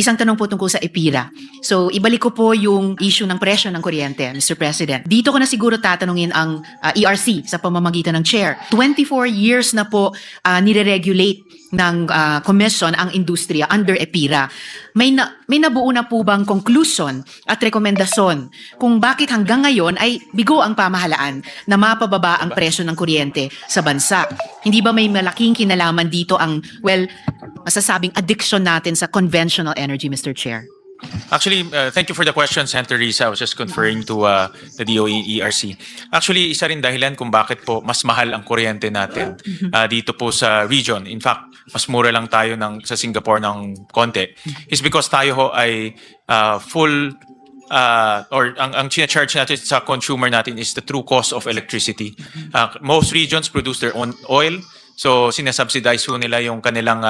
Isang tanong po tungkol sa EPIRA. So, ibalik ko po yung issue ng presyo ng kuryente, Mr. President. Dito ko na siguro tatanungin ang ERC sa pamamagitan ng chair. 24 years na po nire-regulate ng commission ang industriya under EPIRA. May nabuo na po bang conclusion at rekomendasyon kung bakit hanggang ngayon ay bigo ang pamahalaan na mapababa ang presyo ng kuryente sa bansa? Hindi ba may malaking kinalaman dito ang, masasabing addiction natin sa conventional energy, Mr. Chair? Actually, thank you for the question, Senator Risa. I was just conferring to the DOE ERC. Actually, isa rin dahilan kung bakit po mas mahal ang kuryente natin dito po sa region. In fact, mas mura lang tayo sa Singapore ng konti. Is because tayo ho ay full or ang charge natin sa consumer natin is the true cost of electricity. Most regions produce their own oil. So, sinasubsidize po nila yung kanilang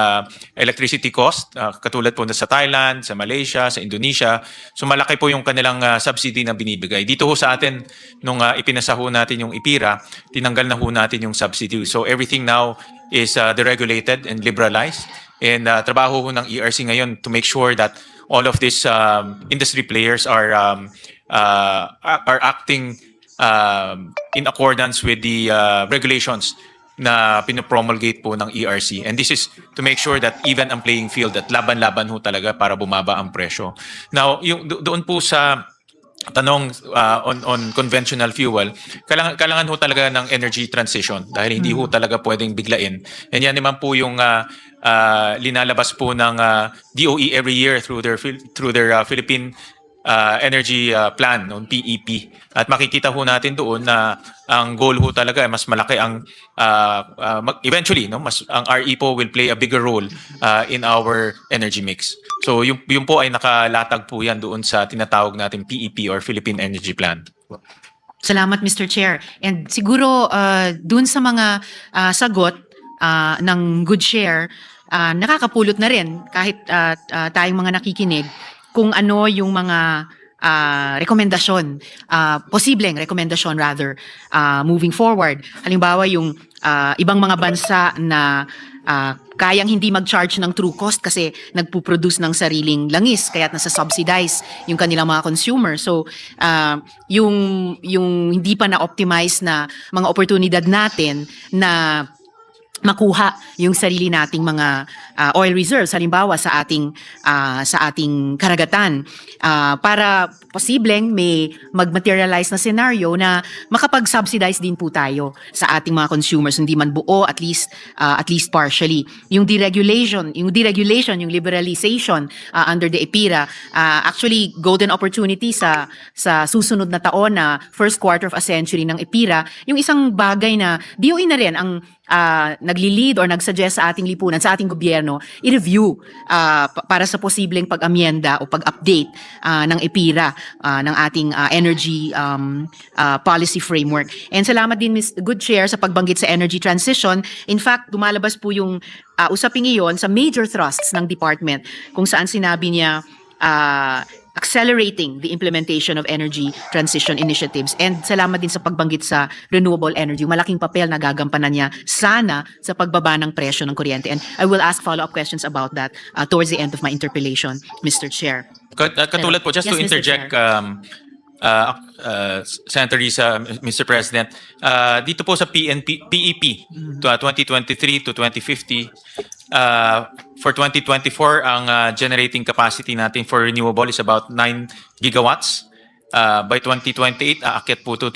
electricity cost, katulad po sa Thailand, sa Malaysia, sa Indonesia. So, malaki po yung kanilang subsidy na binibigay. Dito ho sa atin, nung ipinasa ho natin yung IPIRA, tinanggal na ho natin yung subsidy. So, everything now is deregulated and liberalized. And trabaho ho ng ERC ngayon to make sure that all of these industry players are acting in accordance with the regulations na pinopromulgate po ng ERC. And this is to make sure that even ang playing field, that laban-laban ho talaga para bumaba ang presyo. Now, yung doon po sa tanong on conventional fuel, kailangan ho talaga ng energy transition dahil hindi ho talaga pwedeng biglain. And yan naman po yung linalabas po ng DOE every year through their Philippine Energy Plan, PEP. At makikita ho natin doon na ang goal ho talaga mas malaki ang eventually ang RE po will play a bigger role in our energy mix. So yung po ay nakalatag po yan doon sa tinatawag natin PEP or Philippine Energy Plan. Salamat, Mr. Chair. And siguro dun sa mga sagot ng good share, nakakapulot na rin kahit tayong mga nakikinig kung ano yung mga rekomendasyon, posibleng rekomendasyon rather, moving forward. Halimbawa yung ibang mga bansa na kayang hindi mag-charge ng true cost kasi nagpo-produce ng sariling langis kaya't nasa-subsidize yung kanilang mga consumer. So, yung hindi pa na-optimize na mga oportunidad natin na makuha yung sarili nating mga oil reserves halimbawa sa ating karagatan para posibleng may mag-materialize na scenario na makapag-subsidize din po tayo sa ating mga consumers, hindi man buo, at least partially. Yung deregulation, yung liberalization under the EPIRA, actually golden opportunity sa susunod na taon na first quarter of a century ng EPIRA, yung isang bagay na DOE na rin ang nagli-lead or nagsuggest sa ating lipunan, sa ating gobyerno, i-review para sa posibleng pag-amyenda o pag-update ng EPIRA, ng ating energy policy framework. And salamat din, Ms. Good Chair, sa pagbanggit sa energy transition. In fact, dumalabas po yung usaping iyon sa major thrusts ng department kung saan sinabi niya accelerating the implementation of energy transition initiatives. And salamat din sa pagbanggit sa renewable energy. Malaking papel na gagampanan niya sana sa pagbaba ng presyo ng kuryente. And I will ask follow-up questions about that towards the end of my interpellation, Mr. Chair. Katulad po, just to interject, Senator Risa, Mr. President, dito po sa PEP 2023 to 2050, for 2024, ang generating capacity natin for renewable is about 9 gigawatts. By 2028, aakyat po to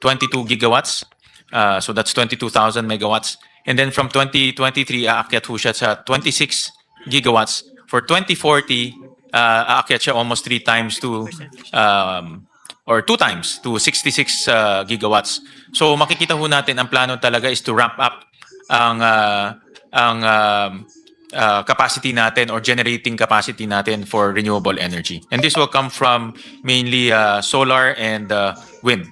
22 gigawatts. So that's 22,000 megawatts. And then from 2023, aakyat po siya sa 26 gigawatts. For 2040, aakyat siya almost 3 times to or 2 times to 66 gigawatts. So makikita ho natin ang plano talaga is to ramp up ang capacity natin or generating capacity natin for renewable energy. And this will come from mainly solar and wind,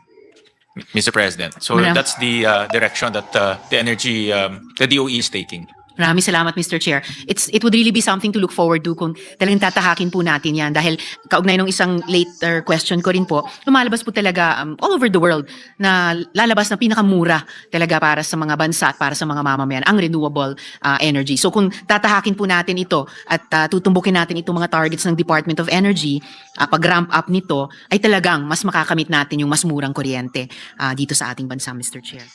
Mr. President. So that's the direction that the DOE is taking. Maraming salamat, Mr. Chair. It would really be something to look forward to kung talagang tatahakin po natin yan dahil kaugnay nung isang later question ko rin po, lumalabas po talaga all over the world na lalabas na pinakamura talaga para sa mga bansa at para sa mga mamamayan ang renewable energy. So kung tatahakin po natin ito at tutumbukin natin itong mga targets ng Department of Energy, pag-ramp up nito ay talagang mas makakamit natin yung mas murang kuryente dito sa ating bansa, Mr. Chair.